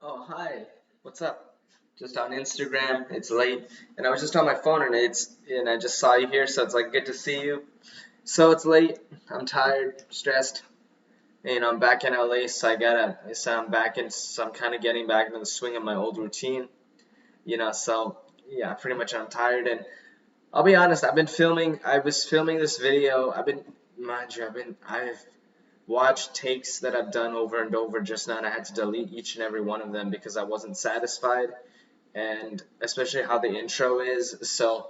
Oh, hi. What's up? Just on Instagram. It's late, and I was just on my phone, and I just saw you here, so it's like good to see you. So it's late. I'm tired, stressed. I'm back in LA, so I'm back in, so I'm kind of getting back into the swing of my old routine. So yeah, pretty much I'm tired, and I'll be honest. I was filming this video. Mind you, I've watched takes that I've done over and over just now, and I had to delete each and every one of them because I wasn't satisfied, and especially how the intro is. So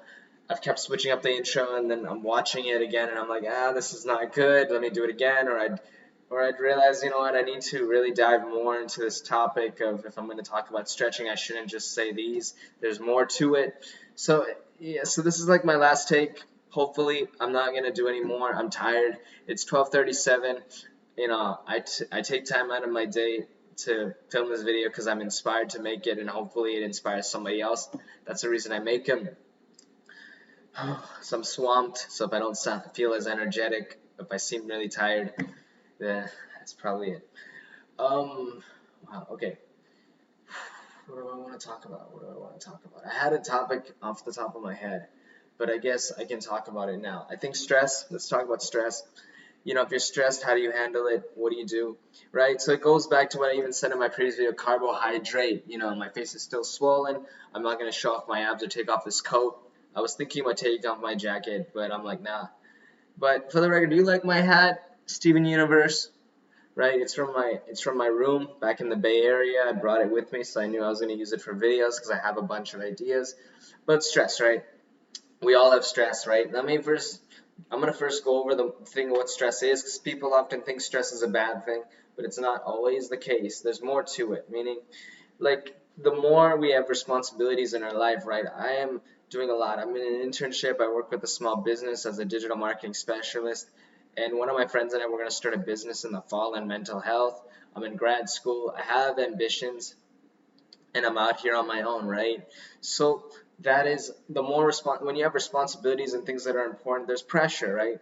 I've kept switching up the intro, and then I'm watching it again, and I'm like, this is not good. Let me do it again, or I'd realize, you know what, I need to really dive more into this topic of if I'm going to talk about stretching, I shouldn't just say these. There's more to it. So yeah, so this is like my last take. Hopefully, I'm not going to do any more. I'm tired. It's 12:37. I take time out of my day to film this video because I'm inspired to make it, and hopefully it inspires somebody else. That's the reason I make them. So I'm swamped, so if I don't feel as energetic, if I seem really tired, that's probably it. Wow, okay. What do I want to talk about? What do I want to talk about? I had a topic off the top of my head, but I guess I can talk about it now. I think stress, let's talk about stress. If you're stressed, how do you handle it? What do you do? Right? So it goes back to what I even said in my previous video, carbohydrate. My face is still swollen. I'm not going to show off my abs or take off this coat. I was thinking about taking off my jacket, but I'm like, nah. But for the record, do you like my hat? Steven Universe, right? It's from my room back in the Bay Area. I brought it with me, so I knew I was going to use it for videos because I have a bunch of ideas. But stress, right? We all have stress, right? I'm gonna first go over the thing of what stress is, because people often think stress is a bad thing, but it's not always the case. There's more to it, meaning, like, the more we have responsibilities in our life, right? I am doing a lot. I'm in an internship. I work with a small business as a digital marketing specialist, and one of my friends and I, we're gonna start a business in the fall in mental health. I'm in grad school. I have ambitions, and I'm out here on my own, right? So that is the more when you have responsibilities and things that are important, there's pressure, right?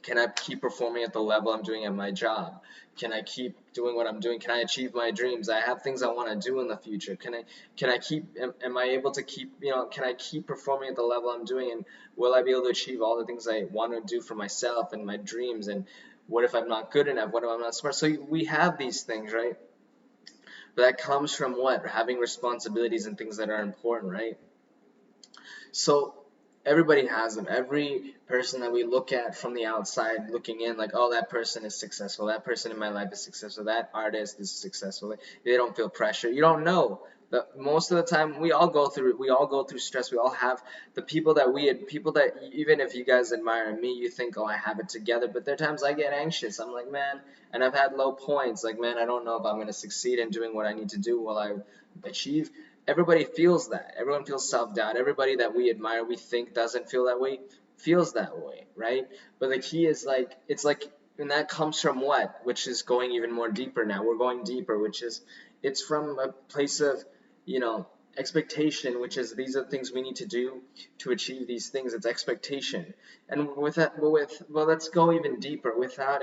Can I keep performing at the level I'm doing at my job? Can I keep doing what I'm doing? Can I achieve my dreams? I have things I want to do in the future. Am I able to can I keep performing at the level I'm doing, and will I be able to achieve all the things I want to do for myself and my dreams? And what if I'm not good enough? What if I'm not smart? So we have these things, right? But that comes from what? Having responsibilities and things that are important, right? So everybody has them. Every person that we look at from the outside looking in, like, oh, that person is successful. That person in my life is successful. That artist is successful. They don't feel pressure. You don't know. Most of the time, we all go through stress. We all have the people that even if you guys admire me, you think, oh, I have it together. But there are times I get anxious. I'm like, man, and I've had low points. Like, man, I don't know if I'm going to succeed in doing what I need to do. Will I achieve? Everybody feels that. Everyone feels self-doubt. Everybody that we admire, we think doesn't feel that way, feels that way, right? But the key is, like, it's like, and that comes from what? Which is going even more deeper now. We're going deeper, which is, it's from a place of, you know, expectation, which is these are the things we need to do to achieve these things. It's expectation. And with that, well, let's go even deeper. Without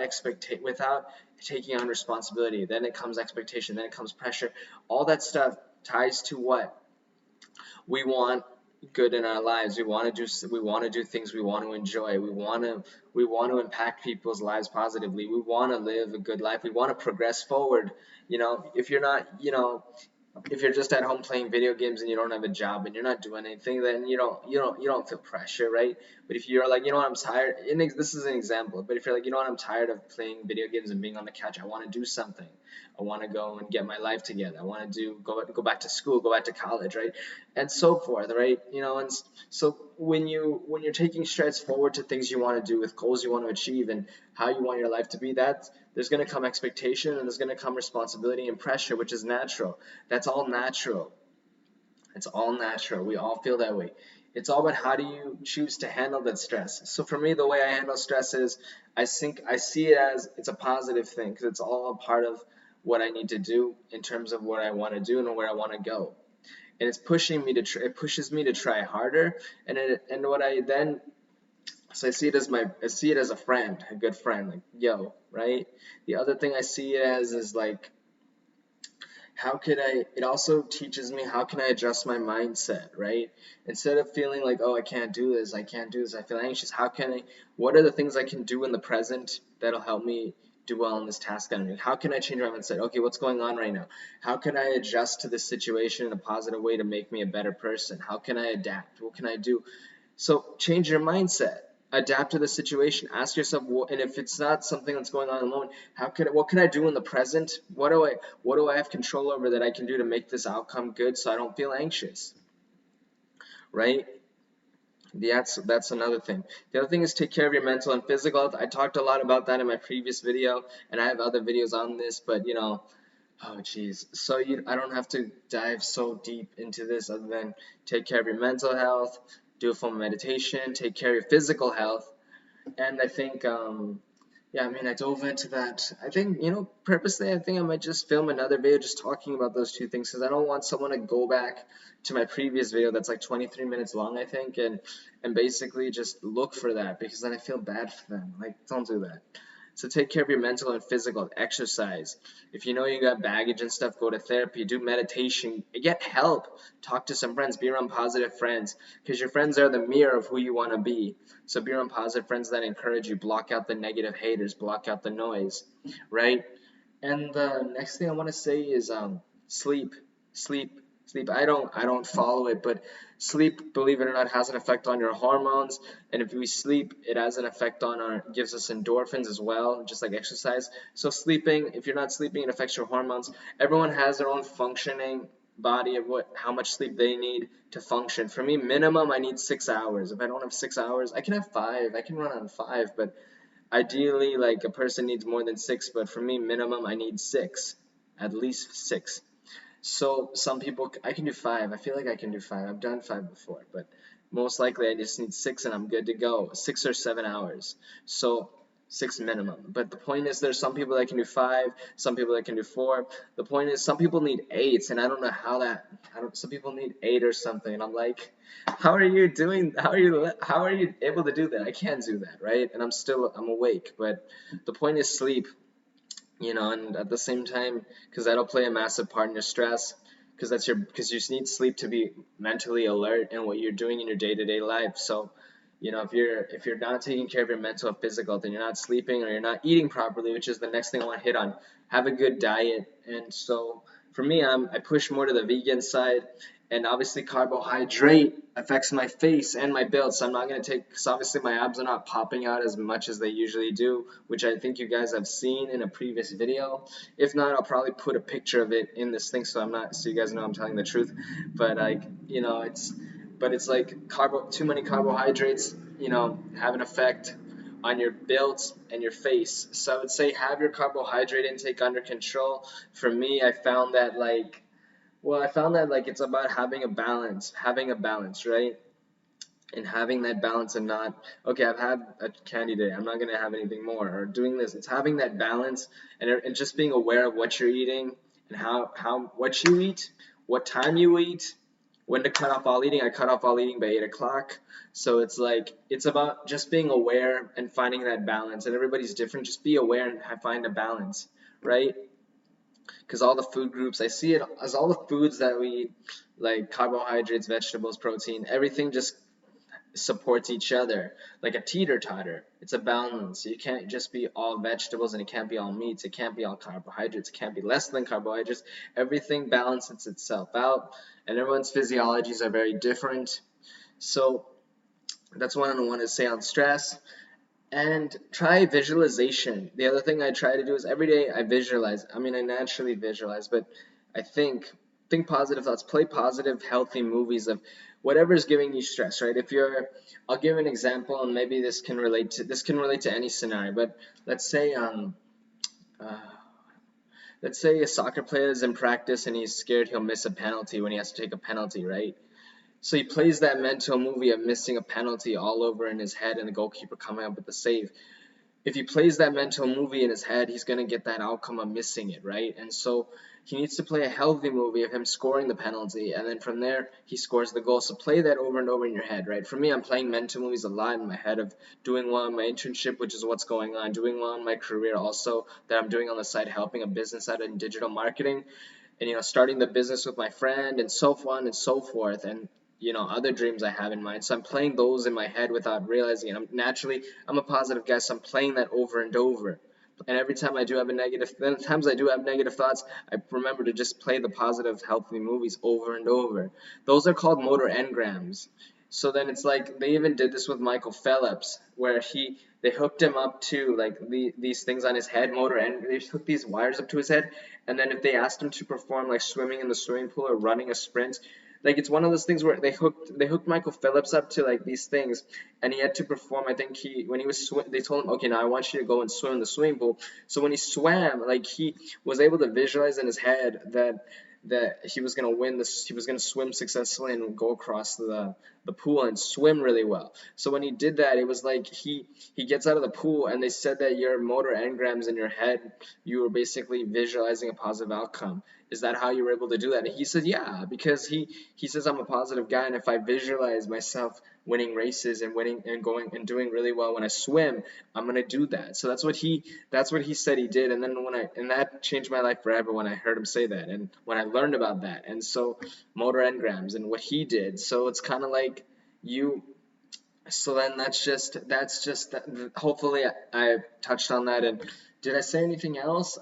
taking on responsibility, then it comes expectation, then it comes pressure. All that stuff ties to what we want good in our lives. We want to do things we want to enjoy. We want to impact people's lives positively. We want to live a good life. We want to progress forward. If you're not, if you're just at home playing video games and you don't have a job and you're not doing anything, then you don't feel pressure, right? But if you're like, I'm tired, and this is an example, but if you're like, I'm tired of playing video games and being on the couch, I want to do something. I want to go and get my life together. I want to go back to school, go back to college, right? And so forth, right? And so when you're taking strides forward to things you want to do, with goals you want to achieve, and how you want your life to be, that there's going to come expectation, and there's going to come responsibility and pressure, which is natural. That's all natural. It's all natural. We all feel that way. It's all about how do you choose to handle that stress. So for me, the way I handle stress is, I see it as it's a positive thing, because it's all a part of what I need to do in terms of what I want to do and where I want to go. And it pushes me to try harder. And what I then so I see it as a friend, a good friend, like, yo, right? The other thing I see it as is like, it also teaches me how can I adjust my mindset, right? Instead of feeling like, oh, I can't do this, I can't do this, I feel anxious, what are the things I can do in the present that'll help me do well in this task that I'm doing? How can I change my mindset? Okay, what's going on right now? How can I adjust to this situation in a positive way to make me a better person? How can I adapt? What can I do? So change your mindset, adapt to the situation, ask yourself, and if it's not something that's going on in the moment, what can I do in the present? What do I have control over that I can do to make this outcome good so I don't feel anxious, right? That's another thing. The other thing is take care of your mental and physical health. I talked a lot about that in my previous video, and I have other videos on this, but oh geez. So I don't have to dive so deep into this other than take care of your mental health, do a form of meditation, take care of your physical health, and I think yeah, I mean, I dove into that. I think, purposely, I think I might just film another video just talking about those two things because I don't want someone to go back to my previous video that's like 23 minutes long, I think, and basically just look for that because then I feel bad for them. Like, don't do that. So take care of your mental and physical, exercise. If you know you got baggage and stuff, go to therapy, do meditation, get help, talk to some friends, be around positive friends because your friends are the mirror of who you want to be. So be around positive friends that encourage you, block out the negative haters, block out the noise, right? And the next thing I want to say is sleep, sleep, sleep. I don't follow it, but sleep, believe it or not, has an effect on your hormones. And if we sleep, it has an effect on gives us endorphins as well, just like exercise. So sleeping, if you're not sleeping, it affects your hormones. Everyone has their own functioning body of how much sleep they need to function. For me, minimum, I need 6 hours. If I don't have 6 hours, I can have 5. I can run on 5, but ideally, like a person needs more than 6, but for me, minimum, I need 6, at least 6. So some people, I can do 5. I feel like I can do 5. I've done 5 before, but most likely I just need 6 and I'm good to go. 6 or 7 hours. So 6 minimum. But the point is, there's some people that can do 5, some people that can do 4. The point is, some people need 8, and I don't know how that. Some people need 8 or something, and I'm like, how are you doing? How are you able to do that? I can't do that, right? And I'm awake. But the point is sleep, and at the same time, because that'll play a massive part in your stress, because you need sleep to be mentally alert in what you're doing in your day-to-day life. So, if you're not taking care of your mental and physical, then you're not sleeping or you're not eating properly, which is the next thing I want to hit on. Have a good diet, and so for me, I push more to the vegan side, and obviously carbohydrate affects my face and my build, so I'm not going to take, because obviously my abs are not popping out as much as they usually do, which I think you guys have seen in a previous video. If not, I'll probably put a picture of it in this thing so you guys know I'm telling the truth. But it's like too many carbohydrates, have an effect on your build and your face. So I would say have your carbohydrate intake under control. For me, I found that it's about having a balance, right? And having that balance and not, okay, I've had a candy day, I'm not going to have anything more, or doing this. It's having that balance and just being aware of what you're eating and what you eat, what time you eat, when to cut off all eating. I cut off all eating by 8 o'clock. So it's about just being aware and finding that balance. And everybody's different. Just be aware and find a balance, right? Because all the food groups, I see it as all the foods that we eat, like carbohydrates, vegetables, protein, everything just supports each other, like a teeter-totter. It's a balance. You can't just be all vegetables and it can't be all meats. It can't be all carbohydrates. It can't be less than carbohydrates. Everything balances itself out, and everyone's physiologies are very different. So that's what I want to say on stress. And try visualization. The other thing I try to do is every day I visualize. I mean, I naturally visualize, but I think positive thoughts, play positive, healthy movies of whatever is giving you stress, right? I'll give an example, and maybe this can relate to any scenario. But let's say uh, let's say a soccer player is in practice and he's scared he'll miss a penalty when he has to take a penalty, right? So he plays that mental movie of missing a penalty all over in his head and the goalkeeper coming up with the save. If he plays that mental movie in his head, he's going to get that outcome of missing it, right? And so he needs to play a healthy movie of him scoring the penalty, and then from there, he scores the goal. So play that over and over in your head, right? For me, I'm playing mental movies a lot in my head of doing well in my internship, which is what's going on, doing well in my career also that I'm doing on the side, helping a business out in digital marketing. and starting the business with my friend, and so on and so forth, and other dreams I have in mind. So I'm playing those in my head without realizing it. I'm a positive guy, so I'm playing that over and over. And every time I do have times I do have negative thoughts, I remember to just play the positive, healthy movies over and over. Those are called motor engrams. So then it's like they even did this with Michael Phelps, where they hooked him up to like these things on his head, they hooked these wires up to his head, and then if they asked him to perform like swimming in the swimming pool or running a sprint, like it's one of those things where they hooked Michael Phelps up to like these things, and he had to perform. I think they told him, okay, now I want you to go and swim in the swimming pool. So when he swam, like he was able to visualize in his head that he was gonna win this, he was gonna swim successfully and go across the pool and swim really well. So when he did that, it was like he gets out of the pool, and they said that your motor engrams in your head, you were basically visualizing a positive outcome. Is that how you were able to do that? And he said, yeah, because he says I'm a positive guy, and if I visualize myself winning races and winning and going and doing really well when I swim, I'm gonna do that. So that's what he said he did. And then that changed my life forever when I heard him say that, and when I learned about that. And so motor engrams and what he did. So it's kind of like you. So then that's just hopefully I touched on that. And did I say anything else?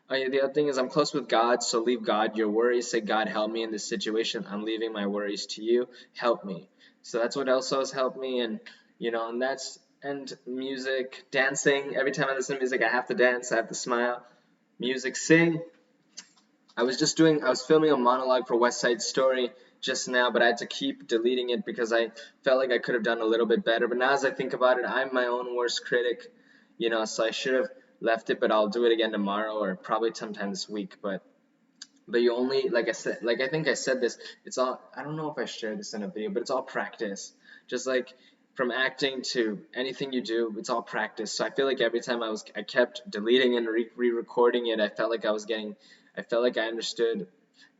Oh, yeah, the other thing is I'm close with God, so leave God your worries. Say, God, help me in this situation. I'm leaving my worries to you. Help me. So that's what also has helped me, and and music, dancing. Every time I listen to music, I have to dance. I have to smile. Music, sing. I was filming a monologue for West Side Story just now, but I had to keep deleting it because I felt like I could have done a little bit better. But now as I think about it, I'm my own worst critic, so I should have left it, but I'll do it again tomorrow or probably sometime this week. But you only, like I said, like I think I said this, it's all, I don't know if I shared this in a video, but it's all practice. Just like from acting to anything you do, it's all practice. So I feel like every time I kept deleting and re-recording it, I felt like I understood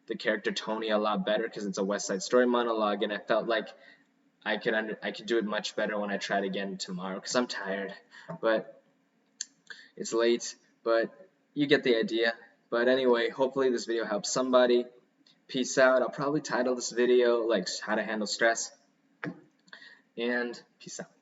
the character Tony a lot better because it's a West Side Story monologue, and I felt like I could do it much better when I tried again tomorrow because I'm tired, but it's late, but you get the idea. But anyway, hopefully this video helps somebody. Peace out. I'll probably title this video like how to handle stress, and peace out.